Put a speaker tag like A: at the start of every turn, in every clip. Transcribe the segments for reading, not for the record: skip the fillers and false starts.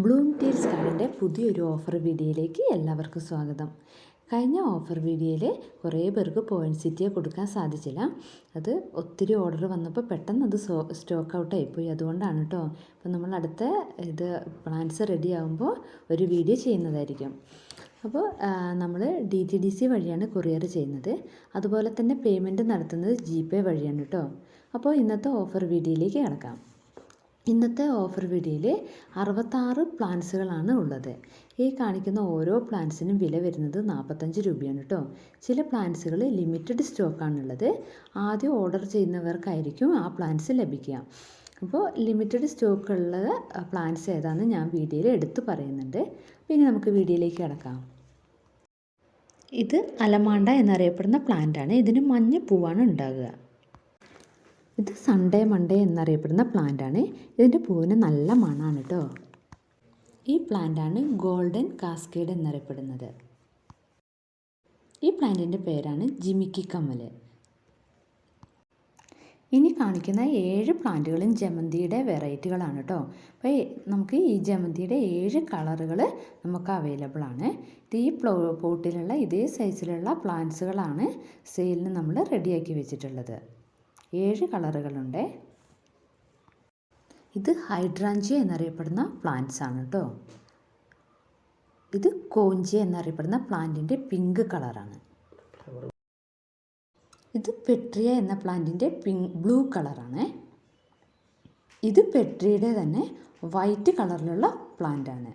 A: Bloom tales ഗാർഡൻ്റെ പുതിയൊരു offer വീഡിയോയിലേക്ക് എല്ലാവർക്കും സ്വാഗതം. കഴിഞ്ഞ ഓഫർ വീഡിയോയിൽ കുറേ പേർക്ക് പോയിൻറ്റ് സിറ്റിയെ കൊടുക്കാൻ സാധിച്ചില്ല. അത് ഒത്തിരി ഓർഡർ വന്നപ്പോൾ പെട്ടെന്ന് അത് സ്റ്റോക്ക് ഔട്ടായിപ്പോയി. അതുകൊണ്ടാണ് കേട്ടോ. അപ്പോൾ നമ്മൾ അടുത്ത പ്ലാൻസ് റെഡി ആകുമ്പോൾ ഒരു വീഡിയോ ചെയ്യുന്നതായിരിക്കും. അപ്പോൾ നമ്മൾ DTDC വഴിയാണ് കൊറിയർ ചെയ്യുന്നത്. അതുപോലെ തന്നെ പേയ്മെൻറ്റ് നടത്തുന്നത് GPay വഴിയാണ് കേട്ടോ. അപ്പോൾ ഇന്നത്തെ ഓഫർ വീഡിയോയിലേക്ക് കിടക്കാം. ഇന്നത്തെ ഓഫർ വീഡിയോയിൽ 66 പ്ലാൻസുകളാണ് ഉള്ളത്. ഈ കാണിക്കുന്ന ഓരോ പ്ലാൻസിനും വില വരുന്നത് 45 രൂപയാണ് കേട്ടോ. ചില പ്ലാൻസുകൾ ലിമിറ്റഡ് സ്റ്റോക്കാണുള്ളത്. ആദ്യം ഓർഡർ ചെയ്യുന്നവർക്കായിരിക്കും ആ പ്ലാൻസ് ലഭിക്കുക. അപ്പോൾ ലിമിറ്റഡ് സ്റ്റോക്കുള്ള പ്ലാൻസ് ഏതാണെന്ന് ഞാൻ വീഡിയോയിൽ എടുത്തു പറയുന്നുണ്ട്. പിന്നെ നമുക്ക് വീഡിയോയിലേക്ക് കിടക്കാം. ഇത് അലമാണ്ട എന്നറിയപ്പെടുന്ന പ്ലാന്റാണ്. ഇതിന് മഞ്ഞ പൂവാണ് ഉണ്ടാകുക. ഇത് സൺഡേ മൺഡേ എന്നറിയപ്പെടുന്ന പ്ലാന്റാണ്. ഇതിൻ്റെ പൂവിന് നല്ല മണമാണ് കേട്ടോ. ഈ പ്ലാന്റാണ് ഗോൾഡൻ കാസ്കേഡ് എന്നറിയപ്പെടുന്നത്. ഈ പ്ലാന്റിൻ്റെ പേരാണ് ജിമിക്കി കമ്മൽ. ഇനി കാണിക്കുന്ന 7 പ്ലാന്റുകളും ജമന്തിയുടെ വെറൈറ്റികളാണ് കേട്ടോ. അപ്പോൾ നമുക്ക് ഈ ജമന്തിയുടെ 7 കളറുകൾ നമുക്ക് അവൈലബിൾ ആണ്. ഇത് ഈ പോട്ടിലുള്ള ഇതേ സൈസിലുള്ള പ്ലാന്റ്സുകളാണ് സെയിലിന് നമ്മൾ റെഡിയാക്കി വെച്ചിട്ടുള്ളത്. 7 കളറുകളുണ്ട്. ഇത് ഹൈഡ്രാഞ്ചിയ എന്നറിയപ്പെടുന്ന പ്ലാന്റ്സ് ആണ് കേട്ടോ. ഇത് കോഞ്ചിയ എന്നറിയപ്പെടുന്ന പ്ലാന്റിൻ്റെ പിങ്ക് കളറാണ്. ഇത് പെട്രിയ എന്ന പ്ലാന്റിൻ്റെ ബ്ലൂ കളറാണ്. ഇത് പെട്രിയുടെ തന്നെ വൈറ്റ് കളറിലുള്ള പ്ലാന്റാണ്.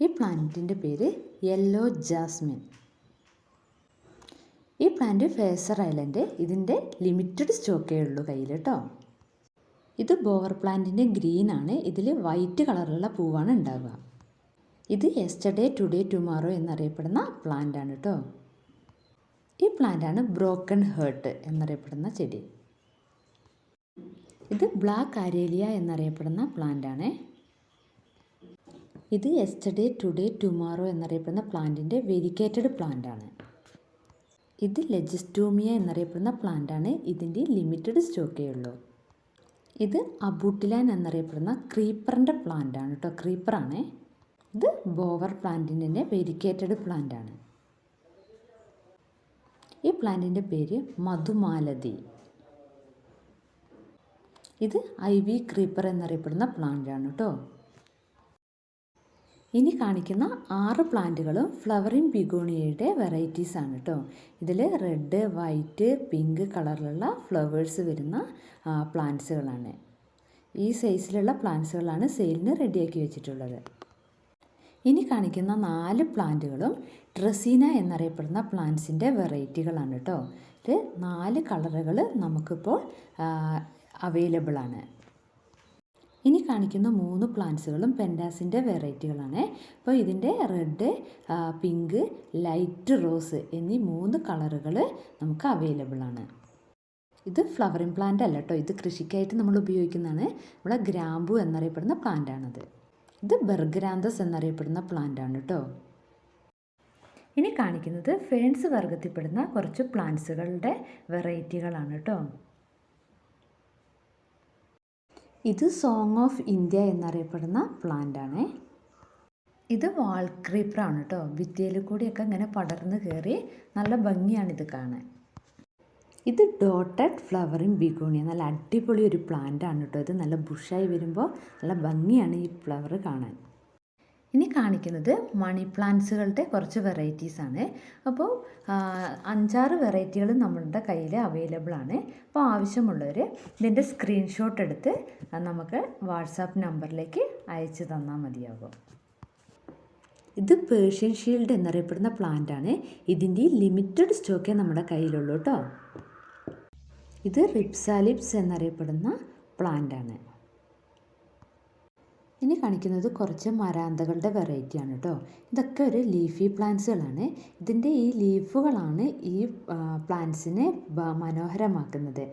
A: ഈ പ്ലാന്റിൻ്റെ പേര് യെല്ലോ ജാസ്മിൻ. ഈ പ്ലാന്റ് ഫേസർ ഐലൻഡ്. ഇതിൻ്റെ ലിമിറ്റഡ് സ്റ്റോക്കേ ഉള്ളൂ കയ്യിൽ കേട്ടോ. ഇത് ബോവർ പ്ലാന്റിൻ്റെ ഗ്രീനാണ്. ഇതിൽ വൈറ്റ് കളറുള്ള പൂവാണ് ഉണ്ടാവുക. ഇത് യെസ്റ്റർഡേ ടുഡേ ടുമാറോ എന്നറിയപ്പെടുന്ന പ്ലാന്റാണ് കേട്ടോ. ഈ പ്ലാന്റാണ് ബ്രോക്കൺ ഹേർട്ട് എന്നറിയപ്പെടുന്ന ചെടി. ഇത് ബ്ലാക്ക് അരേലിയ എന്നറിയപ്പെടുന്ന പ്ലാന്റാണ്. ഇത് യെസ്റ്റർഡേ ടുഡേ ടുമാറോ എന്നറിയപ്പെടുന്ന പ്ലാന്റിൻ്റെ വെരിക്കേറ്റഡ് പ്ലാന്റാണ്. ഇത് ലെജിസ്റ്റോമിയ എന്നറിയപ്പെടുന്ന പ്ലാന്റാണ്. ഇതിൻ്റെ ലിമിറ്റഡ് സ്റ്റോക്കേ ഉള്ളൂ. ഇത് അബൂട്ടിലാൻ എന്നറിയപ്പെടുന്ന ക്രീപ്പറിൻ്റെ പ്ലാന്റാണ് കേട്ടോ. ക്രീപ്പറാണ്. ഇത് ബോവർ പ്ലാന്റിൻ്റെ വെരിക്കേറ്റഡ് പ്ലാന്റാണ്. ഈ പ്ലാന്റിൻ്റെ പേര് മധുമാലതി. ഇത് ഐവി ക്രീപ്പർ എന്നറിയപ്പെടുന്ന പ്ലാന്റാണ് കേട്ടോ. ഇനി കാണിക്കുന്ന 6 പ്ലാന്റുകളും ഫ്ലവറിംഗ് ബിഗോണിയയുടെ വെറൈറ്റീസ് ആണ് കേട്ടോ. ഇതിൽ റെഡ്, വൈറ്റ്, പിങ്ക് കളറിലുള്ള ഫ്ലവേഴ്സ് വരുന്ന പ്ലാന്റ്സുകളാണ്. ഈ സൈസിലുള്ള പ്ലാന്റ്സുകളാണ് സെയിലിന് റെഡിയാക്കി വെച്ചിട്ടുള്ളത്. ഇനി കാണിക്കുന്ന 4 പ്ലാന്റുകളും ഡ്രസീന എന്നറിയപ്പെടുന്ന പ്ലാന്റ്സിൻ്റെ വെറൈറ്റികളാണ് കേട്ടോ. ഇത് 4 കളറുകൾ നമുക്കിപ്പോൾ അവൈലബിൾ ആണ്. ഇനി കാണിക്കുന്ന 3 പ്ലാന്റ്സുകളും പെൻഡാസിൻ്റെ വെറൈറ്റികളാണ്. അപ്പോൾ ഇതിൻ്റെ റെഡ്, പിങ്ക്, ലൈറ്റ് റോസ് എന്നീ 3 കളറുകൾ നമുക്ക് അവൈലബിൾ ആണ്. ഇത് ഫ്ലവറിംഗ് പ്ലാന്റ് അല്ല കേട്ടോ. ഇത് കൃഷിക്കായിട്ട് നമ്മൾ ഉപയോഗിക്കുന്നതാണ്. നമ്മുടെ ഗ്രാമ്പു എന്നറിയപ്പെടുന്ന പ്ലാന്റാണത്. ഇത് ബെർഗ്രാന്തസ് എന്നറിയപ്പെടുന്ന പ്ലാന്റാണ് കേട്ടോ. ഇനി കാണിക്കുന്നത് ഫേൺസ് വർഗത്തിൽപ്പെടുന്ന കുറച്ച് പ്ലാന്റ്സുകളുടെ വെറൈറ്റികളാണ് കേട്ടോ. ഇത് സോങ് ഓഫ് ഇന്ത്യ എന്നറിയപ്പെടുന്ന പ്ലാന്റാണ്. ഇത് വാൾ ക്രീപ്പറാണ് കേട്ടോ. ഭിത്തിയിൽ കൂടിയൊക്കെ ഇങ്ങനെ പടർന്ന് കയറി നല്ല ഭംഗിയാണിത് കാണാൻ. ഇത് ഡോട്ടഡ് ഫ്ലവറിംഗ് ബിഗോണിയ. നല്ല അടിപൊളി ഒരു പ്ലാന്റാണ് കേട്ടോ. ഇത് നല്ല ബുഷായി വരുമ്പോൾ നല്ല ഭംഗിയാണ് ഈ ഫ്ലവർ കാണാൻ. ഇനി കാണിക്കുന്നത് മണി പ്ലാന്റ്സുകളുടെ കുറച്ച് വെറൈറ്റീസാണ്. അപ്പോൾ 5-6 വെറൈറ്റികൾ നമ്മളുടെ കയ്യിൽ അവൈലബിൾ ആണ്. അപ്പോൾ ആവശ്യമുള്ളവർ ഇതിൻ്റെ സ്ക്രീൻഷോട്ട് എടുത്ത് നമുക്ക് വാട്സാപ്പ് നമ്പറിലേക്ക് അയച്ചു തന്നാൽ മതിയാകും. ഇത് പേർഷ്യൻ ഷീൽഡ് എന്നറിയപ്പെടുന്ന പ്ലാന്റാണ്. ഇതിൻ്റെ ലിമിറ്റഡ് സ്റ്റോക്കേ നമ്മുടെ കയ്യിലുള്ളൂ കേട്ടോ. ഇത് റിപ്സാലിപ്സ് എന്നറിയപ്പെടുന്ന പ്ലാന്റാണ്. ഇനി കാണിക്കുന്നത് കുറച്ച് മരാന്തകളുടെ വെറൈറ്റിയാണ് കേട്ടോ. ഇതൊക്കെ ഒരു ലീഫി പ്ലാന്റ്സുകളാണ്. ഇതിൻ്റെ ഈ ലീഫുകളാണ് ഈ പ്ലാന്റ്സിനെ മനോഹരമാക്കുന്നത്.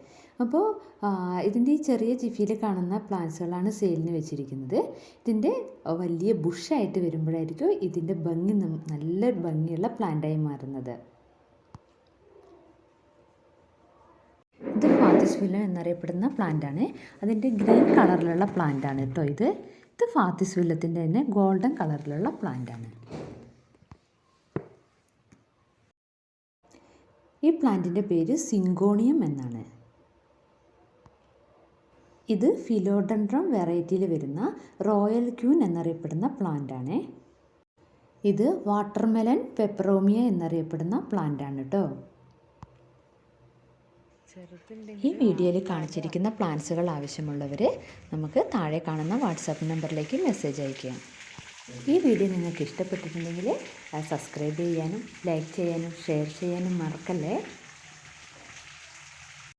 A: അപ്പോൾ ഇതിൻ്റെ ഈ ചെറിയ ജിഫിയിൽ കാണുന്ന പ്ലാന്റ്സുകളാണ് സെയിലിന് വെച്ചിരിക്കുന്നത്. ഇതിൻ്റെ വലിയ ബുഷായിട്ട് വരുമ്പോഴായിരിക്കും ഇതിൻ്റെ ഭംഗി നല്ല ഭംഗിയുള്ള പ്ലാന്റായി മാറുന്നത്. ഇത് ഫാത്തിസ് വില്ലൻ എന്നറിയപ്പെടുന്ന പ്ലാന്റാണ്. അതിൻ്റെ ഗ്രീൻ കളറിലുള്ള പ്ലാന്റാണ് കേട്ടോ ഇത്. ഇത് ഫാത്തിസുല്ലത്തിൻ്റെ തന്നെ ഗോൾഡൻ കളറിലുള്ള പ്ലാന്റാണ്. ഈ പ്ലാന്റിൻ്റെ പേര് സിങ്കോണിയം എന്നാണ്. ഇത് ഫിലോഡൻഡ്രം വെറൈറ്റിയിൽ വരുന്ന റോയൽ ക്യൂൻ എന്നറിയപ്പെടുന്ന പ്ലാന്റാണ്. ഇത് വാട്ടർമെലൻ പെപ്പറോമിയ എന്നറിയപ്പെടുന്ന പ്ലാന്റാണ് കേട്ടോ. ഈ വീഡിയോയിൽ കാണിച്ചിരിക്കുന്ന പ്ലാന്റ്സുകൾ ആവശ്യമുള്ളവർ നമുക്ക് താഴെ കാണുന്ന വാട്സാപ്പ് നമ്പറിലേക്ക് മെസ്സേജ് അയയ്ക്കാം. ഈ വീഡിയോ നിങ്ങൾക്ക് ഇഷ്ടപ്പെട്ടിട്ടുണ്ടെങ്കിൽ സബ്സ്ക്രൈബ് ചെയ്യാനും ലൈക്ക് ചെയ്യാനും ഷെയർ ചെയ്യാനും മറക്കല്ലേ.